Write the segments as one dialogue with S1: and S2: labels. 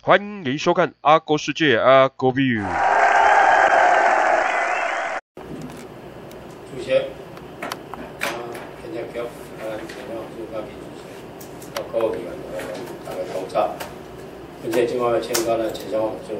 S1: 欢迎收看阿狗世界阿狗 view。
S2: 主席，现在叫前两就发给主席，到各个地方大家考察，并且今晚要请到了陈小王组，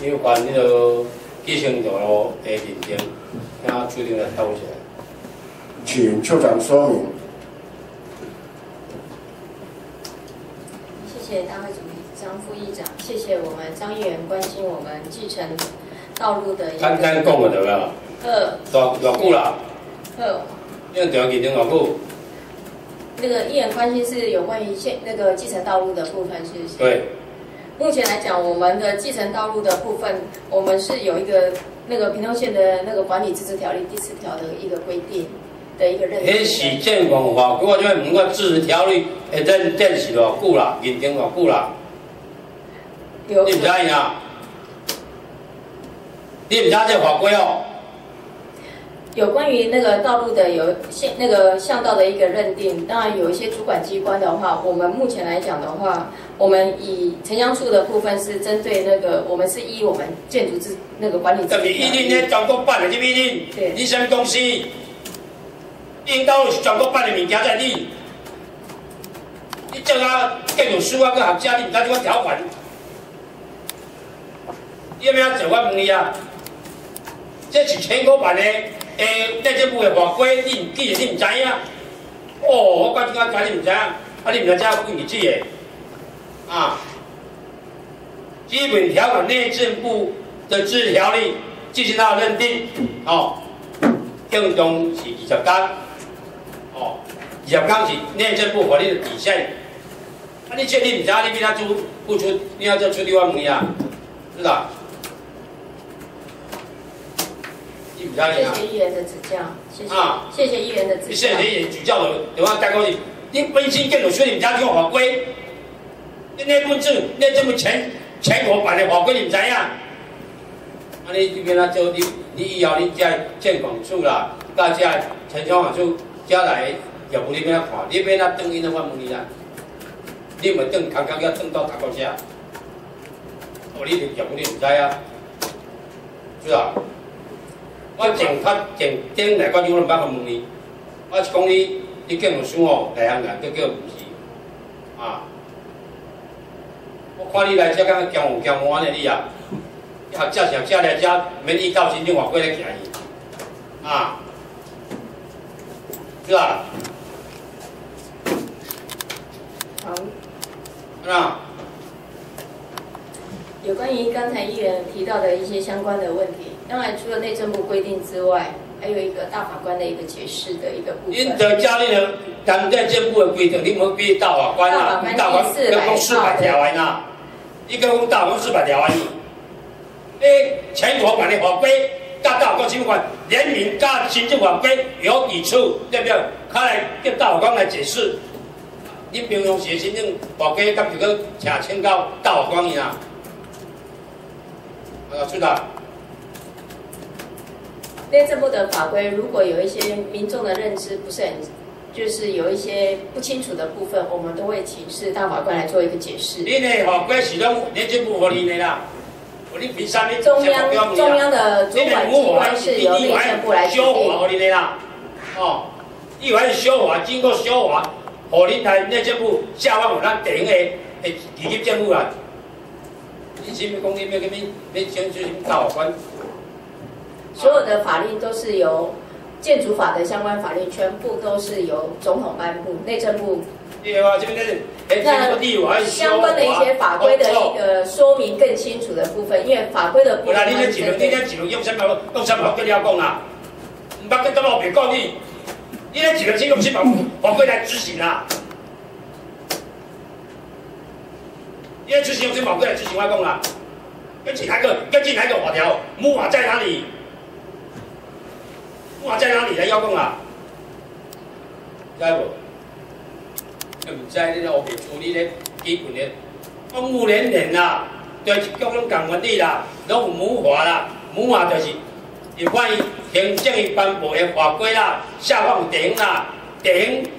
S2: 有关那个基层道路的认定，请处长来透一下。
S3: 请处长说明。
S4: 谢谢大会主席张副议长，谢谢我们张议员关心我们继承道路的一个。
S2: 简单讲就对啦。偌久啦？因为调认定偌久？
S4: 那个议员关心是有关于那个继承道路的部分，是不是？
S2: 对。
S4: 目前来讲，我们的继承道路的部分，我们是有一个那个屏东县的那个管理自治条例第4条的一个规定。的一个认定。
S2: 迄是建管法，我就问个自治条例会认定是偌久啦，认定偌久啦？你唔知影？你唔知这法规哦？
S4: 有关于那个道路的那个巷道的一个认定，当然有一些主管机关的话，我们目前来讲的话，我们以城乡处的部分是针对那个，我们是依我们建筑那个管理。特别
S2: 一定咧全国办的，这一定。对。你什么公司？应该是全国办的物件在你，你叫他建筑师啊，搁学者，你唔知这款条款，你要不要做？我问你啊，这是全国办的，内政部的法规，你既然你唔知影，哦，我讲真你唔知影，啊，你唔知这有几日子的，啊，基本条款内政部的自治条例进行到认定，哦，用中是20天。哦，20天是内政部法律的底线。啊，你确定唔知？你比他不出，你要再出另外问呀，是吧？你唔知呀？
S4: 谢谢议员的指教，谢谢。啊，谢谢议员的指教。
S2: 谢谢议员指教的，对我讲讲是，你本身建筑师你唔知这个法规，你内政部全国版的法规你唔知呀？啊，你这边啊做你以后你在建管处啦，大家城乡管处。家来业务你免啊看，你免啊等因啊，我问你啦，你咪等刚刚要等到头壳下，哦，你业务你唔知啊，是啊。我前来我就我捌个问你，我是讲你建筑师哦，内行人都叫唔是，啊，我看你来这敢强有强弯的你啊，学者来这免依照申请法规来行伊，啊。是吧？
S4: 好。
S2: 那
S4: 有关于刚才议员提到的一些相关的问题，当然除了内政部规定之外，还有一个大法官的一个解释的一个部分。
S2: 因的家里呢，咱内政部的规定，你冇比大法官啊，大法官要讲400条完呐，一个讲大法官400条完。全国版的法规。大法官什么款？联名加行政法规有抵触，对不对？他来叫大法官来解释。你平常写行政法规，咁就去请教大法官一样。是的。
S4: 内政部的法规，如果有一些民众的认知不是很，就是有一些不清楚的部分，我们都会请示大法官来做一个解释。
S2: 你的法规是拢内政部合理的啦。
S4: 中央的主管机关是由内政部来决定。
S2: 哦，议员修法，经过修法，互恁来内政部下放予咱地方的地级政府啦。你是咪讲你要先去大法官？
S4: 所有的法令都是由建筑法的相关法令，全部都是由总统颁布，内政部。
S2: 对啊，这边
S4: 那相关的一些法规的一个说明更清楚的部分，因为法规的部分。
S2: 你咧一路用什么跟你讲啦？唔捌跟我别讲你咧一路先用什么法规来执行啦？你咧执行用什么法规来执行？我讲啦，跟进哪个法条？木马在哪里？木马在哪里？来要讲啦，知无？唔知你咧后面处理咧基本咧，我5年啦，就是各种共原理啦，拢有母法啦，母法就是有关于行政院颁布的法规啦，下放地方啦，地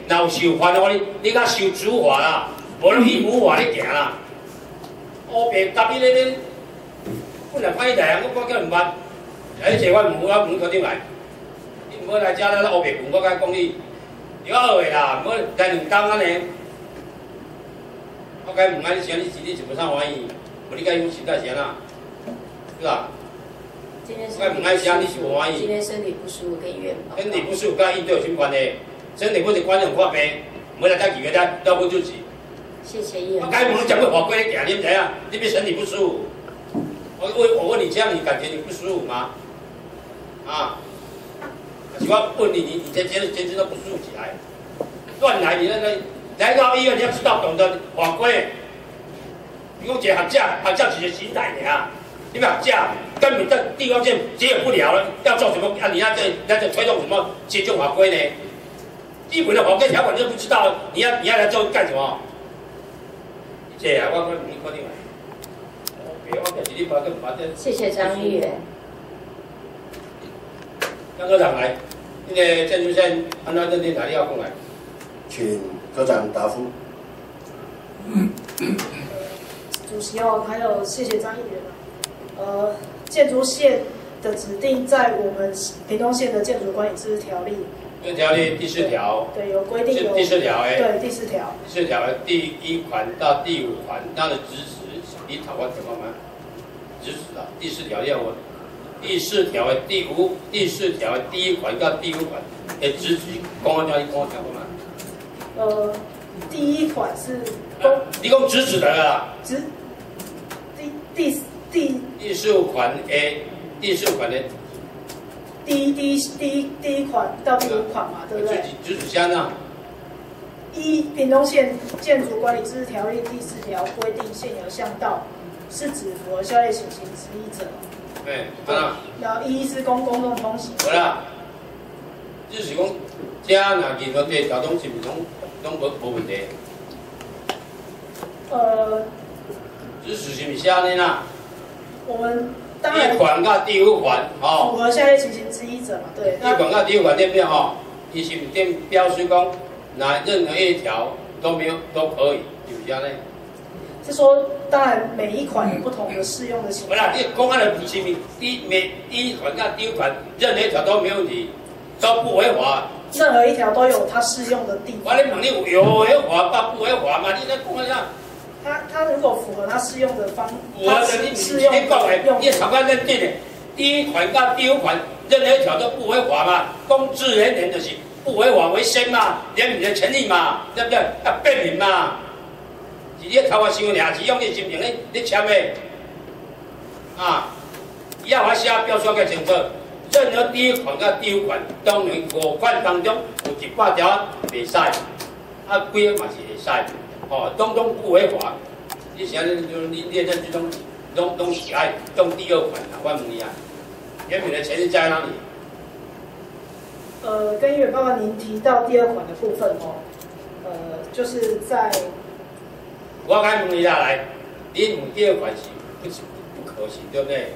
S2: 方若有受罚的话，你甲受处罚啦，无你以母法咧行啦。乌白搭伊咧，本来歹来啊，我叫2万，而且我问科长来，你唔好来遮咱乌白郡，我甲讲你，有好诶啦，唔好来2工安尼。我甲问啊，你是无啥欢喜？无你甲伊讲实在是安那，是吧？我甲问啊，啥你是无欢喜？
S4: 今天身体不舒服，跟医院报告。
S2: 身体不舒服，甲应对有什么关系？身体不是关键看病，唔好来甲医院要不就是。
S4: 谢谢医院。
S2: 我该问你讲过法规行，你唔知啊？你别身体不舒服。我问你，这样你感觉你不舒服吗？啊？是我问你，你坚持都不舒服起来，乱来！你来到医院，你要知道懂得法规。你讲一个学者是一个心态尔，你不学者根本在地方线解决不了了，要做什么？啊，你在推动什么接种法规呢？基本的法规条款都不知道，你要来做干什么？这啊，我你决定来。
S4: 谢谢张议员。
S2: 张科长来，那个建筑线安怎认定哪里要讲来？
S3: 请科长答复。
S5: 主席哦，还有谢谢张议员。建筑线的指定在我们屏东县的建筑管理制条例。
S2: 这条例第4条。
S5: 对，有规定有。
S2: 第4条哎。
S5: 对，第4条。
S2: 第4条的第1款到第5款，它的指示，你讨论什么吗？指示啊，第4条要问。第4条的第4条的第1款到第5款的指示，讲我讲嘛。
S5: 第1款是
S2: 你讲指示的啦。第15款诶，第15款的。
S5: 第一款到第5款嘛，对不对？
S2: 指示箱啊。
S5: 屏东县建筑管理制条例第4条规定，现有巷道是指符合校业情形之一者。
S2: 哎，好啦。
S5: 然后1是公众通行。
S2: 好啦，就是讲，遮若任何地交通是毋拢无问题。指示是毋是写安尼啦？
S5: 我们当然。
S2: 第1款到第5款，
S5: 符合校业情形之一者嘛，对。
S2: 第1款到第5款对不对吼？伊是毋定标示讲，哪任何一条都可以，是毋是安尼？
S5: 是说，当然每一款有不同的适用的情况。
S2: 好啦，你公安的不清明，第1款到第5款，任何一条都没问题，都不违法。
S5: 任何一条都有它适用的地方。
S2: 我咧问你有违法到不违法嘛？你在讲啥？
S5: 它如果符合它适用的
S2: 它适用的你常规认定的，第1款到第5款，任何一条都不违法嘛？公自然人就是不违法为先嘛，人民的权利嘛，对不对？要便民嘛。是你头壳想尔，是用你心情你签的，啊，要我写标示个清楚，任何第1款到第5款，当然5款当中有100条袂使，啊，几个嘛是会使，哦，拢不违法。你现在你列证之中，拢是爱用第2款啦，我问你啊，原本的钱是在哪里？
S5: 跟议员报告您提到第2款的部分哦，就是在。
S2: 我该问你下来，你问第2款是不可行，对不对？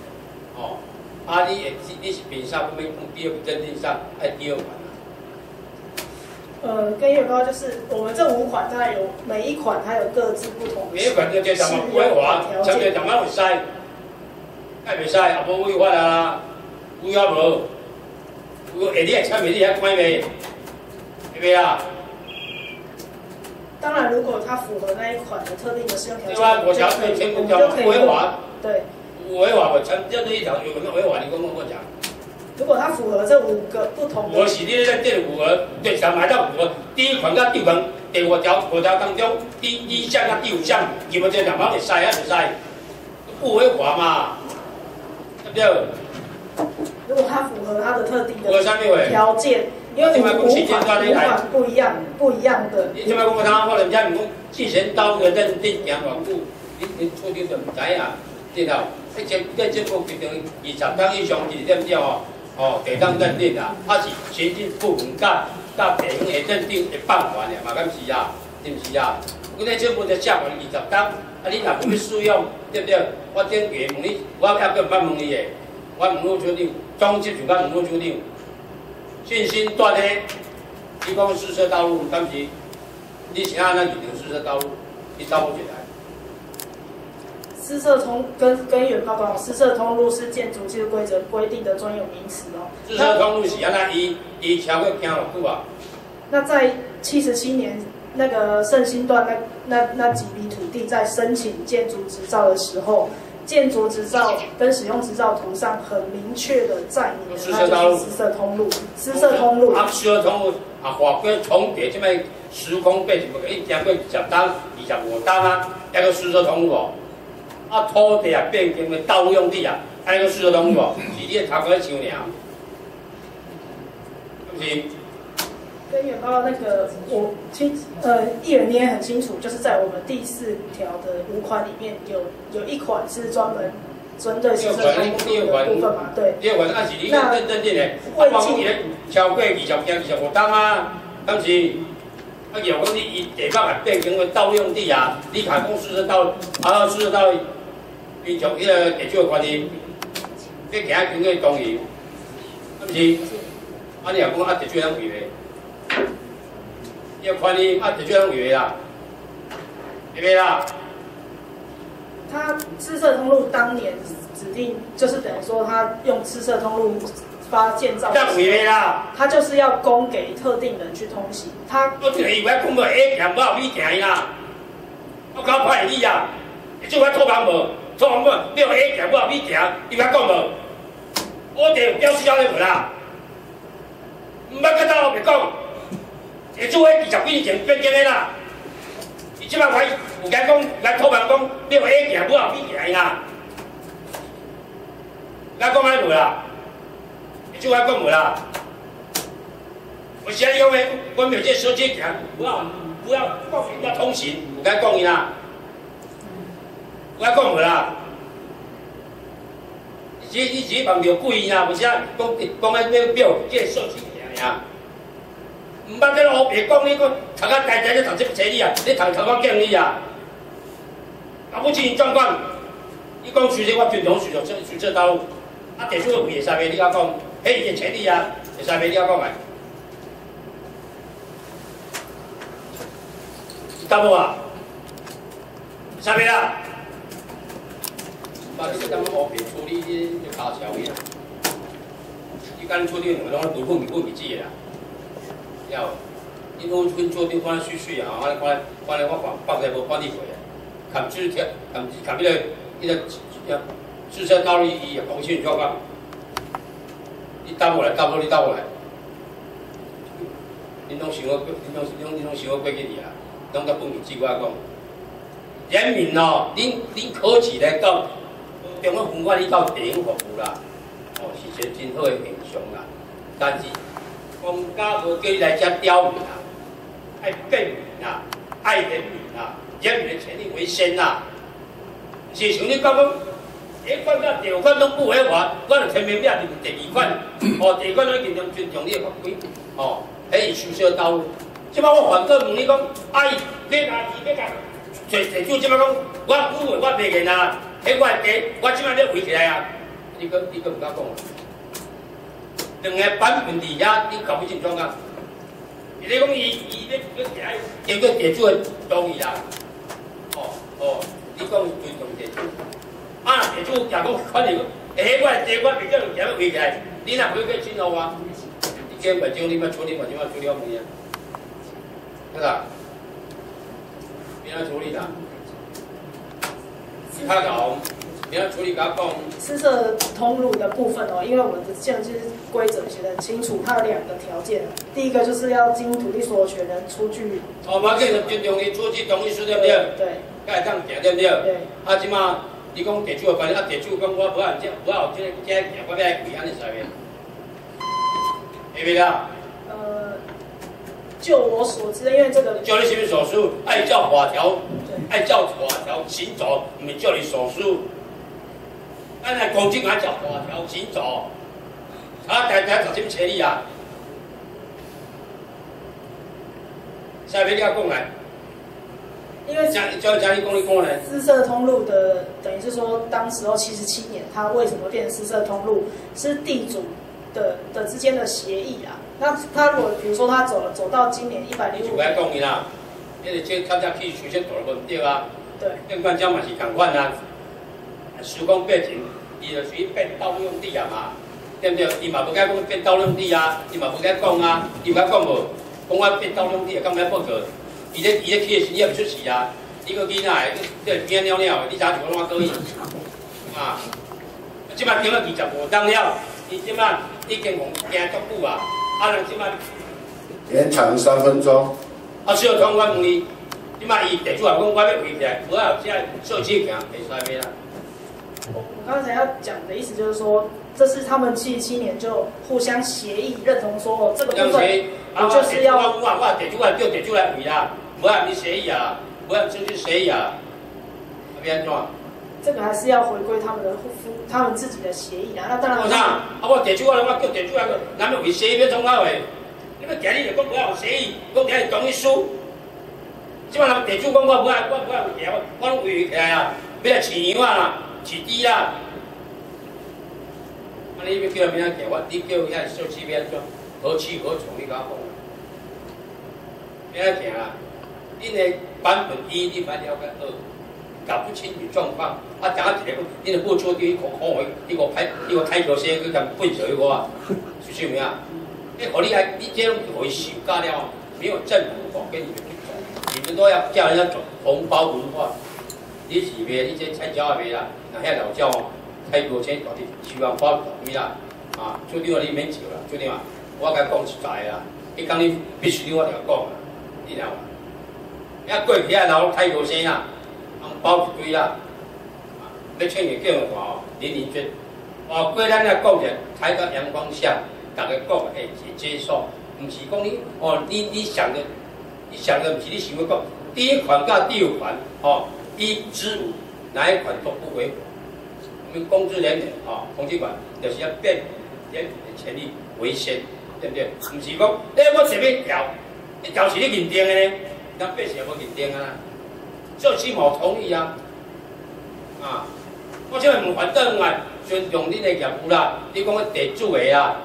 S2: 哦，啊，你是凭啥不第2个认定上爱第2款啊？
S5: 跟议员报告就是我们这5款当然有每一款它有各自不同的。
S2: 每一款就叫什么不违法，相对讲会使，爱袂使，也无违法啊，有法无？有下你还签名，你还关袂？对不对啊？
S5: 当然，如果它符合那一款的特定的适用条件，
S2: 对吧？我条对全部条不违法。
S5: 对。
S2: 违法我签任何一条有没有违法？你跟我讲。
S5: 如果它符合这5个不同的。
S2: 我是你认定符合，对，想买到符合第1款到第5款，第5条当中第1项到第5项，基本上两方会使还是使，不违法嘛，对不对？
S5: 如果它符合它的特定的条件。因为5款不一样的。
S2: 你即摆讲我通我人家唔讲自身刀的认定行偌久，你初定就唔知影，对啦。这政府规定20天以上2点了哦，地当认定啦，啊是行政部门甲地方会认定会办完的嘛，敢是啊？是毋是啊？阮咧政府就下完20天，啊你若不要使用，对不对？我顶个问你，我还佫唔捌问你的，我问陆处长，总之就甲问陆处长。信心断呢？提供试车道路，敢是？你是按那预定试车道路，你找我起来。
S5: 私设通跟原报告，私设通路是建筑技术规则规定的专有名词哦。
S2: 私设通路是安那伊超过行偌久啊？
S5: 那在77年那个圣心段那几笔土地在申请建筑执照的时候，建筑执照跟使用执照图上很明确的载明，它就是私设通路。私设通路。
S2: 啊，私设通路啊，法规重叠，即摆时空背景不一经过10单、25单啊，还个私设通路哦。啊，土地啊变成为道路用地啊，还个私设通路哦，是你头壳想尔，是不是？
S5: 跟原报告那个议员你也很清楚，就是在我们第4条的5款里面有一款是专门针对私设通路的部分嘛，对。
S2: 第二款啊是你认定的，啊，包括伊咧超过20件、25单啊，但是啊，如果你伊地方也变成为道路用地啊，你看公司的道，啊，私设道，平常迄个地主的权利，你行经过同意，啊，不是？啊，你若讲啊，地主通违违。要权利啊，地主通违违啦，对不对啦？
S5: 他私设通路当年指定，就是等于说他用私设通路发建造，
S2: 这违违啦。
S5: 他就是要供给特定人去通行。
S2: 我就是以为讲无 A 行，我后面行啦。我搞歹你啊，即我托人无，托人无，你有 A 行，我后面行，你捌讲无？我地有标示了无啦？唔捌甲到后面讲。地主迄20几年前变经的啦，伊即摆还有甲讲来托人讲，你有 A 行，我后面行啦。甲讲安无啦？地主还讲无啦？我现在因为我没有这手机行，不要告诉人家通行，有甲讲伊啦，有甲讲无啦？你只问着贵啦，无啥讲安要表这个数字尔呀。唔捌在路边讲你讲读啊呆呆咧读这车你啊，你读我敬你啊。搞不清状况，你讲随时我尊重随这道路，啊地主会使袂你甲讲，迄伊个车你啊，会使袂你甲讲个。答无啊？啥物啦？把你这当路边处理这卡桥伊啦，你干处理两个拢混日子个啦。了，因阮做啲看水水啊，看我放在无放你过啊，砍枝条，砍迄个私设道路伊讲清楚讲，你答无来，你答无来，恁拢想要过去哩啊，拢甲本面指我讲，人民哦，恁考试来到中央分管你到地方服务啦，哦是一个真好的现象啦，但是。公家无叫你来遮刁民啊，爱便民啊，爱人民啊，人民的权利为先呐。是像你讲，A 款甲第2款拢不违法，我就天明表定第2款，哦，第2款咱尽量尊重你的法规，哦，迄是收小道路。即摆我反过问你讲，阿姨，你若是要甲地主即摆讲，我误会我袂认啊，迄我地，我即摆要围起来啊，你个毋敢讲。两个版本伫遐，你搞不清楚啊！伊咧讲伊咧叫个地主的同意啦，你讲尊重地主，啊地主假讲款哩，我地我比较有钱围起来，你若不要信号啊？你根本就你们处理嘛，就要处理好问题啊，对吧？别人处理啦，你看搞。你要处理甲讲
S5: 私设通路的部分哦，因为我们的建筑规则写得很清楚，它有2个条件。第一个就是要经土地所有权人出具。
S2: 哦，马上就尊重伊出具同意书对不对？
S5: 对。
S2: 才会当行对不对？
S5: 对。
S2: 啊，即马你讲地主的权利，啊地主讲我无按这行，我要来跪安尼使袂？会袂啦？
S5: 就我所知，因为这个。
S2: 就你什么所属？按照法条，行走，唔是叫你所属。咱来公证按照法条行走，啊，大家就这么处理啊？下面你要讲来，
S5: 因为
S2: 家你讲来。
S5: 私设通路的，等于是说，当时候77年，它为什么变成私设通路，是地主的之间的协议啊。那他如果比如说他走到今年105年，
S2: 就该讲伊啦，因为这较早去首先大了无对啊。
S5: 对。
S2: 另外讲嘛是共款啊。施工变成，伊就属于变道路用地啊嘛，对不对？伊嘛无该讲变道路用地啊，伊嘛无该讲啊，伊有该讲无？讲我变道路用地，干嘛要报告？伊咧起的时，伊也唔出事啊。伊个囡仔，这边尿尿，你咋就讲我可以？啊，即摆停了25档了，伊即摆已经行足久啊，人即摆
S3: 延长3分钟。
S2: 小通我问你，即摆伊地主也讲我要围起来，无啊，即个设计行袂使买啦。
S5: 我刚才要讲的意思就是说，这是他们77年就互相协议认同说，哦，这个部分我就是要
S2: 我地主来叫地主来围啦，无啊，你协议啊，无啊，这就协议啊，要安怎？
S5: 这个还是要回归他们自己的协议啊。那当然。
S2: 我啥？我地主我叫地主来个，咱们为协议要创到诶。你要今日就讲不要有协议，讲今日同意书。即摆人地主讲我不爱有行，我拢围起来啊，要来饲羊啊啦，饲猪啦。你要叫人行，你叫遐小区要安怎？何去何从？你甲我讲。要行啦，恁的版本1你蛮了解2。搞不清楚状况，讲一个，你就付出第一口口位，你个开球先去咁笨水我啊，是不是啊？你互你这种回收干了，没有政府给你们去走，你们都要叫人家走红包文化。你是卖你这菜椒也卖啦，那遐老椒哦，开球先搞啲希望包咪啦，啊，注定你免笑啦，注定啊，我甲讲实在啦，迄讲你必须我就讲啦，你知道吗？遐过去遐老开球先啦。包一堆啦，要劝你叫人看哦，林娟，过咱来讲者，抬到阳光下，大家讲会接受，唔是讲你想的唔是你想要讲，第一款到第5款1至5，哪一款都不违法。我们公职人员统计管就是要辩人民的权利为先，对不对？唔是讲，我随便调，你调是你认定的呢，咱变成无认定啊。这起码同意啊！我现在问反正啊，尊重你的业务啦，你讲地主的啦，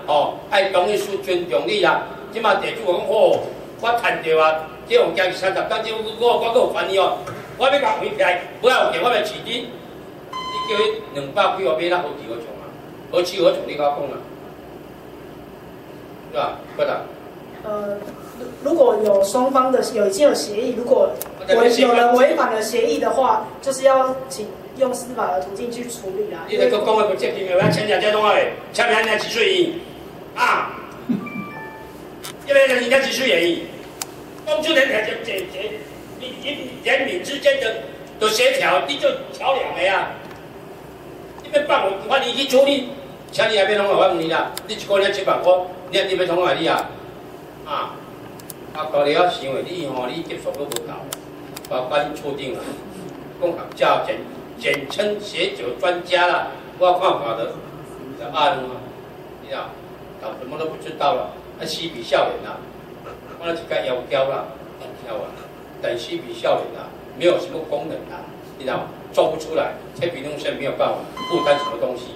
S2: 爱同意书尊重你啦。即马地主讲我赚着啊，这用加30单，这我有烦你哦，我要甲回起来，不要给我来饲你。你叫伊200几块买，咱何去何从啊？何去何从？你甲我讲啊，是吧？不的。
S5: 如果有双方的已经有协议，如果有人违反了协议的话，就是要用司法的途径去处理啦。
S2: 你那个讲的不正经的，我签下这种诶，签名人家几岁赢啊？因为人家几岁赢，公主人才就解决人民之间的协调，你就桥梁的呀。你要办我你去处理，请你还要弄我问你啦，你一个月700块，你要从哪里啊？高你要想的，你接受都无够，把关处定了，共行教简称协酒专家啦，我看法的阿鲁啊，你知道，搞什么都不知道了，嬉皮笑脸啦，我那几个妖娇啦，知道吧？但嬉皮笑脸啦，没有什么功能啦，你知道，做不出来，太平用线没有办法负担什么东西。